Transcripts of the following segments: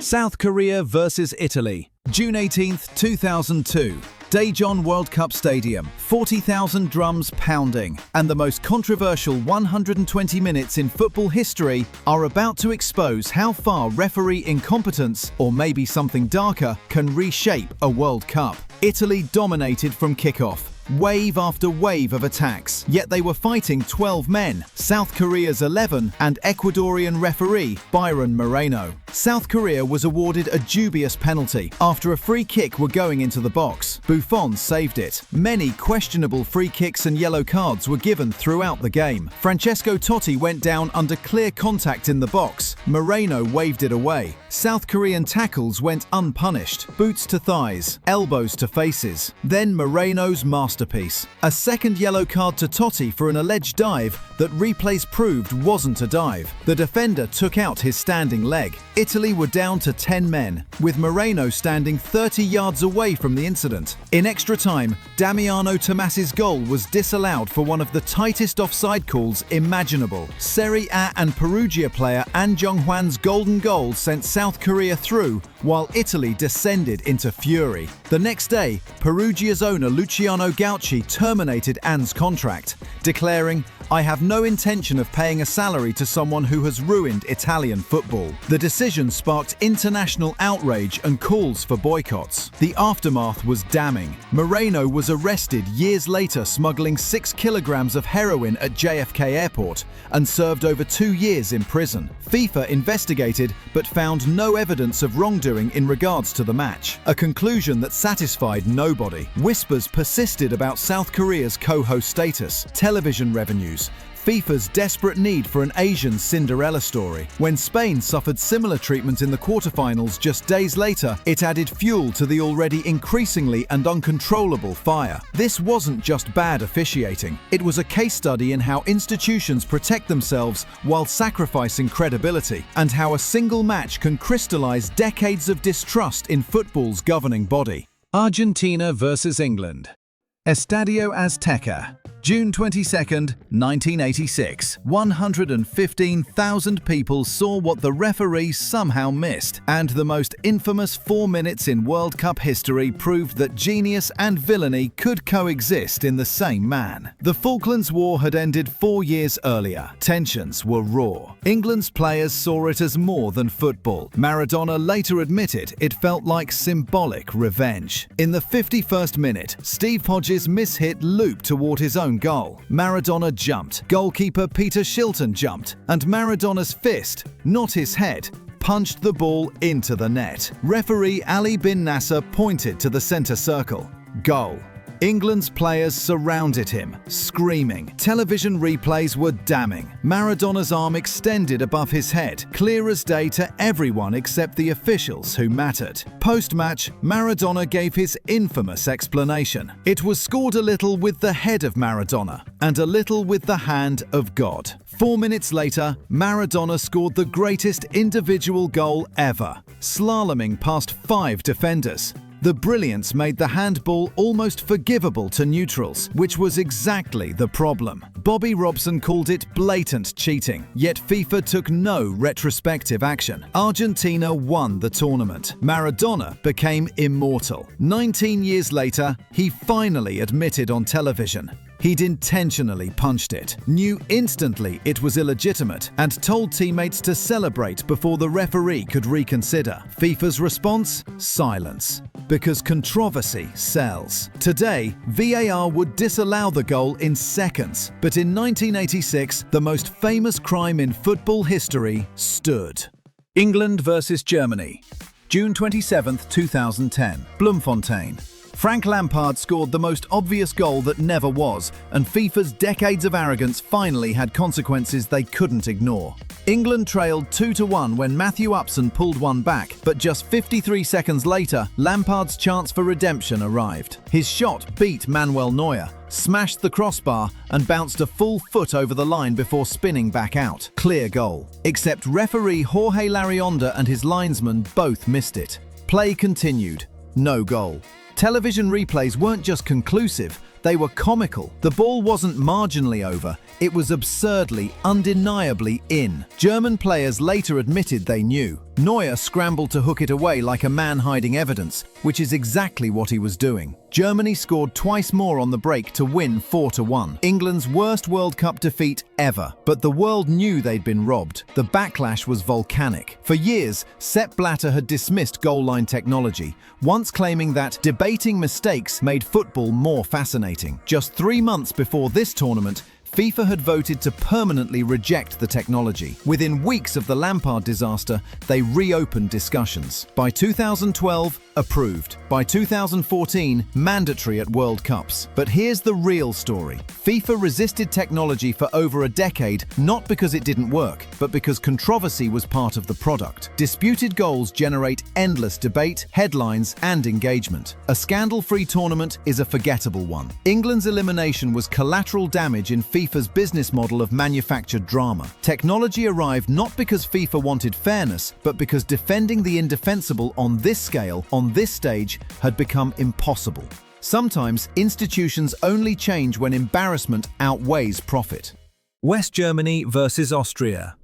South Korea versus Italy, June 18, 2002. Daejeon World Cup Stadium, 40,000 drums pounding, and the most controversial 120 minutes in football history are about to expose how far referee incompetence, or maybe something darker, can reshape a World Cup. Italy dominated from kickoff. Wave after wave of attacks, yet they were fighting 12 men, South Korea's 11 and Ecuadorian referee Byron Moreno. South Korea was awarded a dubious penalty after a free kick were going into the box. Buffon saved it. Many questionable free kicks and yellow cards were given throughout the game. Francesco Totti went down under clear contact in the box. Moreno waved it away. South Korean tackles went unpunished. Boots to thighs, elbows to faces. Then Moreno's masterpiece. A second yellow card to Totti for an alleged dive that replays proved wasn't a dive. The defender took out his standing leg. Italy were down to 10 men, with Moreno standing 30 yards away from the incident. In extra time, Damiano Tomas's goal was disallowed for one of the tightest offside calls imaginable. Serie A and Perugia player An Jong-hwan's golden goal sent South Korea through, while Italy descended into fury. The next day, Perugia's owner Luciano Gauci terminated An's contract, declaring, "I have no intention of paying a salary to someone who has ruined Italian football." The decision sparked international outrage and calls for boycotts. The aftermath was damning. Moreno was arrested years later smuggling 6 kilograms of heroin at JFK Airport and served over 2 years in prison. FIFA investigated but found no evidence of wrongdoing in regards to the match, a conclusion that satisfied nobody. Whispers persisted about South Korea's co-host status, television revenues, FIFA's desperate need for an Asian Cinderella story. When Spain suffered similar treatment in the quarterfinals just days later, it added fuel to the already increasingly and uncontrollable fire. This wasn't just bad officiating. It was a case study in how institutions protect themselves while sacrificing credibility, and how a single match can crystallize decades of distrust in football's governing body. Argentina versus England. Estadio Azteca, June 22, 1986. 115,000 people saw what the referee somehow missed, and the most infamous 4 minutes in World Cup history proved that genius and villainy could coexist in the same man. The Falklands War had ended 4 years earlier. Tensions were raw. England's players saw it as more than football. Maradona later admitted it felt like symbolic revenge. In the 51st minute, Steve Hodges' mishit looped toward his own goal. Maradona jumped, goalkeeper Peter Shilton jumped, and Maradona's fist, not his head, punched the ball into the net. Referee Ali bin Nasser pointed to the centre circle. Goal. England's players surrounded him, screaming. Television replays were damning. Maradona's arm extended above his head, clear as day to everyone except the officials who mattered. Post-match, Maradona gave his infamous explanation. It was scored a little with the head of Maradona, and a little with the hand of God. 4 minutes later, Maradona scored the greatest individual goal ever, slaloming past 5 defenders. The brilliance made the handball almost forgivable to neutrals, which was exactly the problem. Bobby Robson called it blatant cheating, yet FIFA took no retrospective action. Argentina won the tournament. Maradona became immortal. 19 years later, he finally admitted on television he'd intentionally punched it, knew instantly it was illegitimate, and told teammates to celebrate before the referee could reconsider. FIFA's response? Silence. Because controversy sells. Today, VAR would disallow the goal in seconds, but in 1986, the most famous crime in football history stood. England versus Germany, June 27, 2010. Bloemfontein. Frank Lampard scored the most obvious goal that never was, and FIFA's decades of arrogance finally had consequences they couldn't ignore. England trailed 2-1 when Matthew Upson pulled one back, but just 53 seconds later, Lampard's chance for redemption arrived. His shot beat Manuel Neuer, smashed the crossbar, and bounced a full foot over the line before spinning back out. Clear goal. Except referee Jorge Larionda and his linesman both missed it. Play continued. No goal. Television replays weren't just conclusive, They were comical. The ball wasn't marginally over, it was absurdly, undeniably in. German players later admitted they knew. Neuer scrambled to hook it away like a man hiding evidence, which is exactly what he was doing. Germany scored twice more on the break to win 4-1. England's worst World Cup defeat ever. But the world knew they'd been robbed. The backlash was volcanic. For years, Sepp Blatter had dismissed goal line technology, once claiming that debating mistakes made football more fascinating. Just 3 months before this tournament, FIFA had voted to permanently reject the technology. Within weeks of the Lampard disaster, they reopened discussions. By 2012, approved. By 2014, mandatory at World Cups. But here's the real story. FIFA resisted technology for over a decade, not because it didn't work, but because controversy was part of the product. Disputed goals generate endless debate, headlines, and engagement. A scandal-free tournament is a forgettable one. England's elimination was collateral damage in FIFA's business model of manufactured drama. Technology arrived not because FIFA wanted fairness, but because defending the indefensible on this scale, on this stage, had become impossible. Sometimes institutions only change when embarrassment outweighs profit. West Germany versus Austria.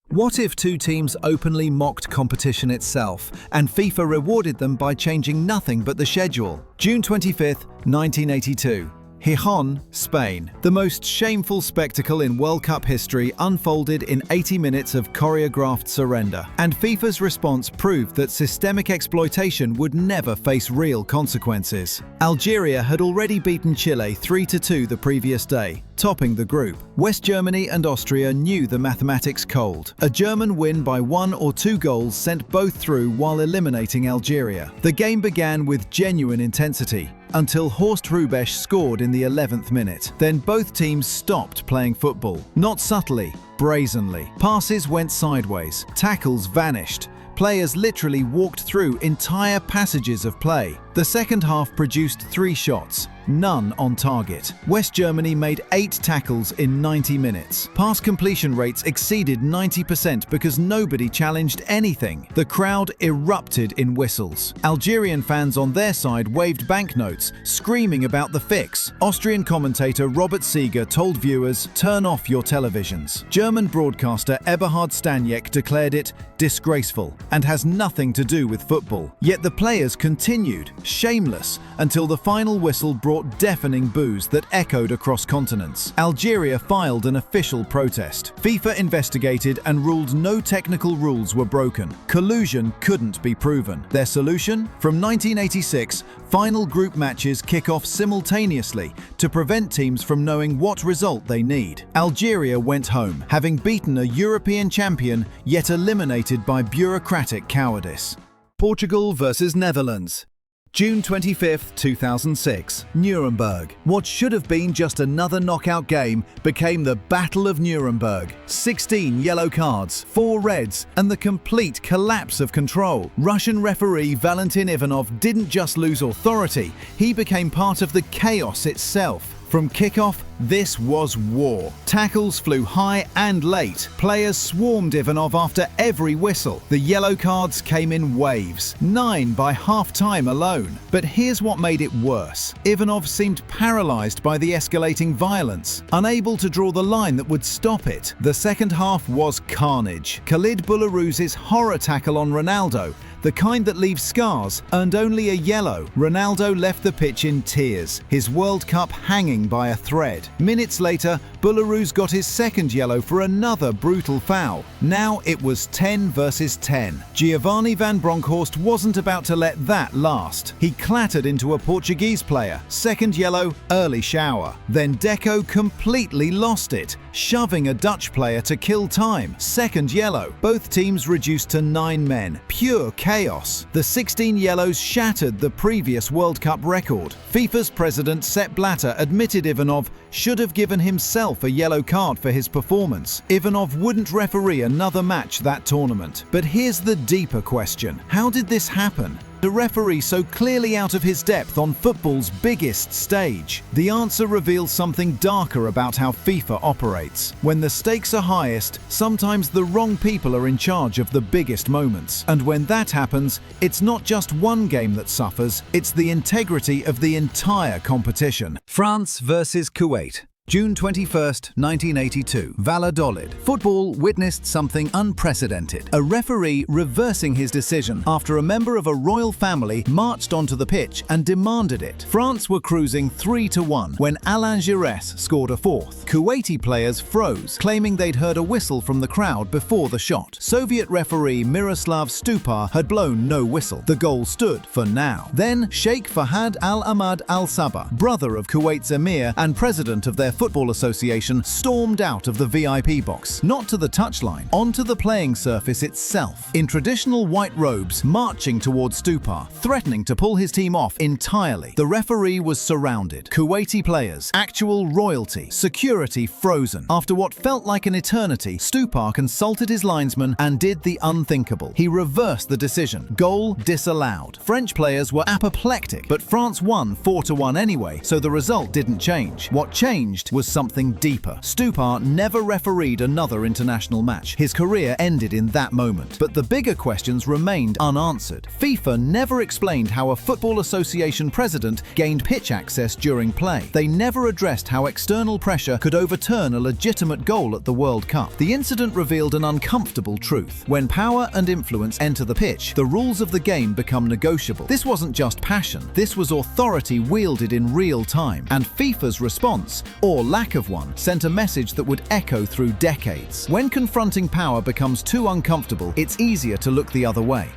What if two teams openly mocked competition itself, and FIFA rewarded them by changing nothing but the schedule? June 25, 1982. Gijon, Spain. The most shameful spectacle in World Cup history unfolded in 80 minutes of choreographed surrender. And FIFA's response proved that systemic exploitation would never face real consequences. Algeria had already beaten Chile 3-2 the previous day, topping the group. West Germany and Austria knew the mathematics cold. A German win by 1 or 2 goals sent both through while eliminating Algeria. The game began with genuine intensity, until Horst Hrubesch scored in the 11th minute. Then both teams stopped playing football. Not subtly, brazenly. Passes went sideways. Tackles vanished. Players literally walked through entire passages of play. The second half produced 3 shots, none on target. West Germany made 8 tackles in 90 minutes. Pass completion rates exceeded 90% because nobody challenged anything. The crowd erupted in whistles. Algerian fans on their side waved banknotes, screaming about the fix. Austrian commentator Robert Seeger told viewers, "Turn off your televisions." German broadcaster Eberhard Staniek declared it disgraceful and has nothing to do with football. Yet the players continued, shameless, until the final whistle brought deafening boos that echoed across continents. Algeria filed an official protest. FIFA investigated and ruled no technical rules were broken. Collusion couldn't be proven. Their solution? From 1986, final group matches kick off simultaneously to prevent teams from knowing what result they need. Algeria went home, having beaten a European champion, yet eliminated by bureaucratic cowardice. Portugal versus Netherlands. June 25, 2006, Nuremberg. What should have been just another knockout game became the Battle of Nuremberg. 16 yellow cards, 4 reds, and the complete collapse of control. Russian referee Valentin Ivanov didn't just lose authority, he became part of the chaos itself. From kickoff, this was war. Tackles flew high and late. Players swarmed Ivanov after every whistle. The yellow cards came in waves, 9 by half-time alone. But here's what made it worse. Ivanov seemed paralyzed by the escalating violence, unable to draw the line that would stop it. The second half was carnage. Khalid Boularus's horror tackle on Ronaldo, the kind that leaves scars, earned only a yellow. Ronaldo left the pitch in tears, his World Cup hanging by a thread. Minutes later, Boularus got his second yellow for another brutal foul. Now it was 10 versus 10. Giovanni van Bronckhorst wasn't about to let that last. He clattered into a Portuguese player. Second yellow, early shower. Then Deco completely lost it, shoving a Dutch player to kill time. Second yellow. Both teams reduced to 9 men. Pure chaos. The 16 yellows shattered the previous World Cup record. FIFA's president Sepp Blatter admitted Ivanov should have given himself a yellow card for his performance. Ivanov wouldn't referee another match that tournament. But here's the deeper question. How did this happen? The referee so clearly out of his depth on football's biggest stage? The answer reveals something darker about how FIFA operates. When the stakes are highest, sometimes the wrong people are in charge of the biggest moments. And when that happens, it's not just one game that suffers, it's the integrity of the entire competition. France versus Kuwait. June 21st, 1982. Valladolid. Football witnessed something unprecedented. A referee reversing his decision after a member of a royal family marched onto the pitch and demanded it. France were cruising 3-1 when Alain Giresse scored a fourth. Kuwaiti players froze, claiming they'd heard a whistle from the crowd before the shot. Soviet referee Miroslav Stupar had blown no whistle. The goal stood for now. Then Sheikh Fahad Al-Ahmad Al-Sabah, brother of Kuwait's emir and president of their Football Association, stormed out of the VIP box, not to the touchline, onto the playing surface itself, in traditional white robes, marching towards Stupar, threatening to pull his team off entirely. The referee was surrounded. Kuwaiti players, actual royalty, security frozen. After what felt like an eternity, Stupar consulted his linesman and did the unthinkable. He reversed the decision. Goal disallowed. French players were apoplectic, but France won 4-1 anyway, so the result didn't change. What changed was something deeper. Stupar never refereed another international match. His career ended in that moment. But the bigger questions remained unanswered. FIFA never explained how a Football Association president gained pitch access during play. They never addressed how external pressure could overturn a legitimate goal at the World Cup. The incident revealed an uncomfortable truth. When power and influence enter the pitch, the rules of the game become negotiable. This wasn't just passion. This was authority wielded in real time. And FIFA's response, or lack of one, sent a message that would echo through decades. When confronting power becomes too uncomfortable, it's easier to look the other way.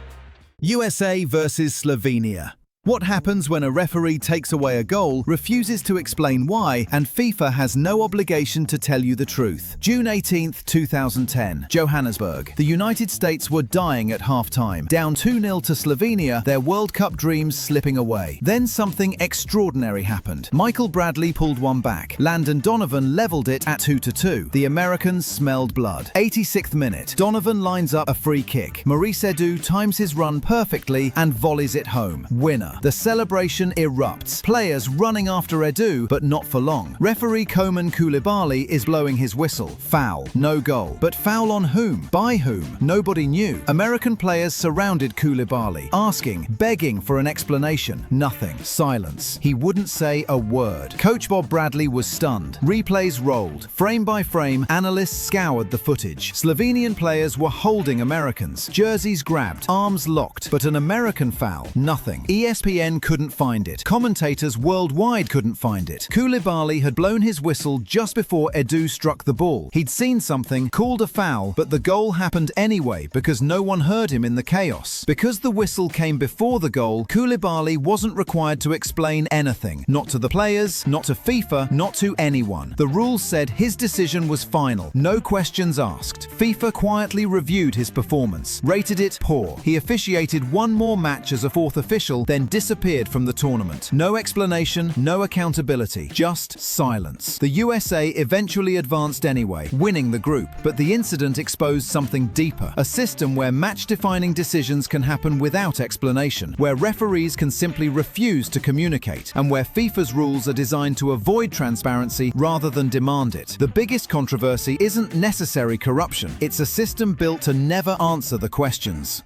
USA versus Slovenia. What happens when a referee takes away a goal, refuses to explain why, and FIFA has no obligation to tell you the truth? June 18th, 2010. Johannesburg. The United States were dying at half-time. Down 2-0 to Slovenia, their World Cup dreams slipping away. Then something extraordinary happened. Michael Bradley pulled one back. Landon Donovan leveled it at 2-2. The Americans smelled blood. 86th minute. Donovan lines up a free kick. Maurice Edu times his run perfectly and volleys it home. Winner. The celebration erupts. Players running after Edu, but not for long. Referee Koman Koulibaly is blowing his whistle. Foul. No goal. But foul on whom? By whom? Nobody knew. American players surrounded Koulibaly, asking, begging for an explanation. Nothing. Silence. He wouldn't say a word. Coach Bob Bradley was stunned. Replays rolled. Frame by frame, analysts scoured the footage. Slovenian players were holding Americans. Jerseys grabbed. Arms locked. But an American foul. Nothing. ESPN couldn't find it. Commentators worldwide couldn't find it. Koulibaly had blown his whistle just before Edu struck the ball. He'd seen something, called a foul, but the goal happened anyway because no one heard him in the chaos. Because the whistle came before the goal, Koulibaly wasn't required to explain anything. Not to the players, not to FIFA, not to anyone. The rules said his decision was final. No questions asked. FIFA quietly reviewed his performance, rated it poor. He officiated one more match as a fourth official, then disappeared from the tournament. No explanation, no accountability, just silence. The USA eventually advanced anyway, winning the group, but the incident exposed something deeper. A system where match-defining decisions can happen without explanation, where referees can simply refuse to communicate, and where FIFA's rules are designed to avoid transparency rather than demand it. The biggest controversy isn't necessary corruption. It's a system built to never answer the questions.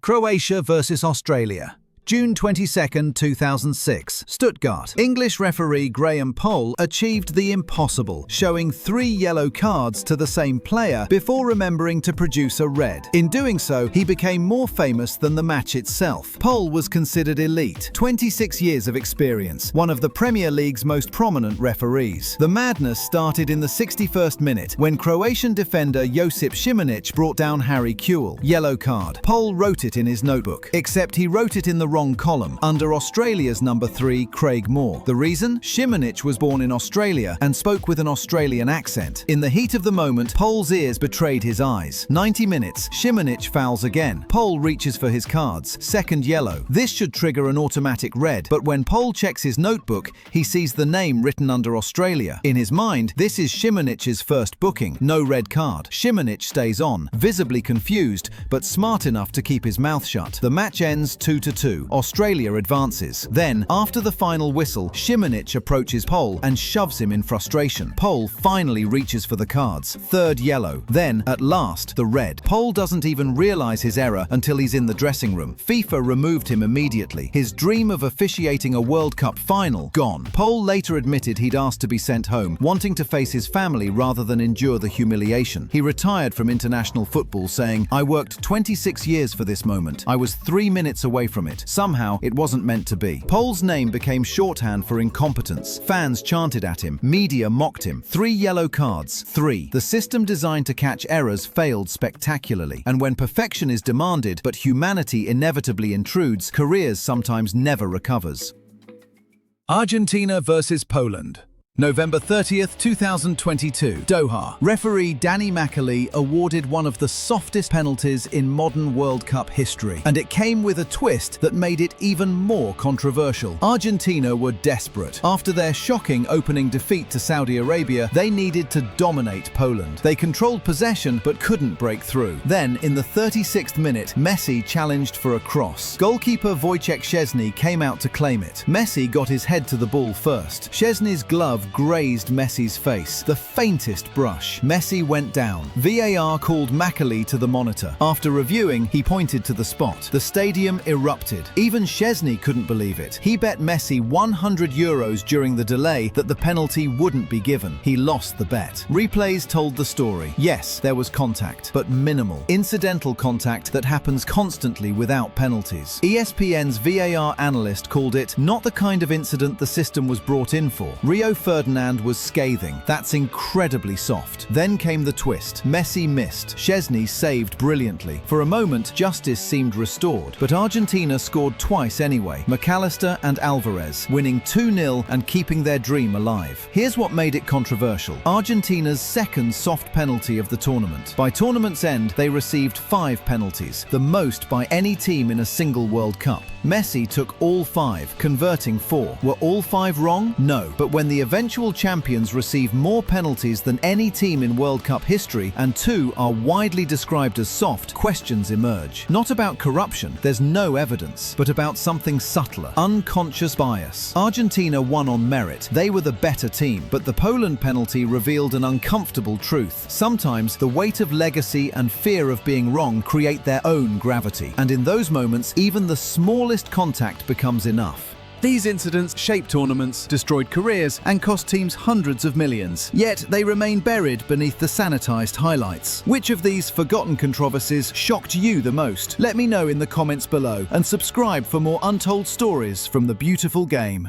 Croatia versus Australia. June 22, 2006. Stuttgart. English referee Graham Poll achieved the impossible, showing 3 yellow cards to the same player before remembering to produce a red. In doing so, he became more famous than the match itself. Poll was considered elite, 26 years of experience, one of the Premier League's most prominent referees. The madness started in the 61st minute when Croatian defender Josip Šimanić brought down Harry Kewell. Yellow card. Poll wrote it in his notebook, except he wrote it in the wrong column, under Australia's number 3, Craig Moore. The reason? Šimunić was born in Australia and spoke with an Australian accent. In the heat of the moment, Pole's ears betrayed his eyes. 90 minutes, Šimunić fouls again. Pole reaches for his cards. Second yellow. This should trigger an automatic red, but when Pole checks his notebook, he sees the name written under Australia. In his mind, this is Šimunić's first booking. No red card. Šimunić stays on, visibly confused, but smart enough to keep his mouth shut. The match ends 2-2. Australia advances. Then, after the final whistle, Šimunić approaches Pole and shoves him in frustration. Pole finally reaches for the cards. Third yellow. Then, at last, the red. Pole doesn't even realize his error until he's in the dressing room. FIFA removed him immediately. His dream of officiating a World Cup final, gone. Pole later admitted he'd asked to be sent home, wanting to face his family rather than endure the humiliation. He retired from international football, saying, "I worked 26 years for this moment. I was 3 minutes away from it. Somehow, it wasn't meant to be." Pole's name became shorthand for incompetence. Fans chanted at him. Media mocked him. 3 yellow cards. 3. The system designed to catch errors failed spectacularly. And when perfection is demanded, but humanity inevitably intrudes, careers sometimes never recovers. Argentina versus Poland. November 30th, 2022, Doha. Referee Danny McAlee awarded one of the softest penalties in modern World Cup history, and it came with a twist that made it even more controversial. Argentina were desperate. After their shocking opening defeat to Saudi Arabia, they needed to dominate Poland. They controlled possession but couldn't break through. Then, in the 36th minute, Messi challenged for a cross. Goalkeeper Wojciech Szczesny came out to claim it. Messi got his head to the ball first. Szczesny's glove grazed Messi's face, the faintest brush. Messi went down. VAR called McAlee to the monitor. After reviewing, he pointed to the spot. The stadium erupted. Even Szczesny couldn't believe it. He bet Messi €100 during the delay that the penalty wouldn't be given. He lost the bet. Replays told the story. Yes, there was contact, but minimal. Incidental contact that happens constantly without penalties. ESPN's VAR analyst called it not the kind of incident the system was brought in for. Rio Ferdinand was scathing. That's incredibly soft. Then came the twist. Messi missed. Szczesny saved brilliantly. For a moment, justice seemed restored, but Argentina scored twice anyway. McAllister and Alvarez, winning 2-0 and keeping their dream alive. Here's what made it controversial. Argentina's second soft penalty of the tournament. By tournament's end, they received 5 penalties, the most by any team in a single World Cup. Messi took all 5, converting 4. Were all 5 wrong? No. But when the eventual champions receive more penalties than any team in World Cup history, and 2 are widely described as soft, questions emerge. Not about corruption, there's no evidence, but about something subtler, unconscious bias. Argentina won on merit. They were the better team, but the Poland penalty revealed an uncomfortable truth. Sometimes the weight of legacy and fear of being wrong create their own gravity, and in those moments, even the smallest contact becomes enough. These incidents shaped tournaments, destroyed careers, and cost teams hundreds of millions. Yet they remain buried beneath the sanitized highlights. Which of these forgotten controversies shocked you the most? Let me know in the comments below, and subscribe for more untold stories from the beautiful game.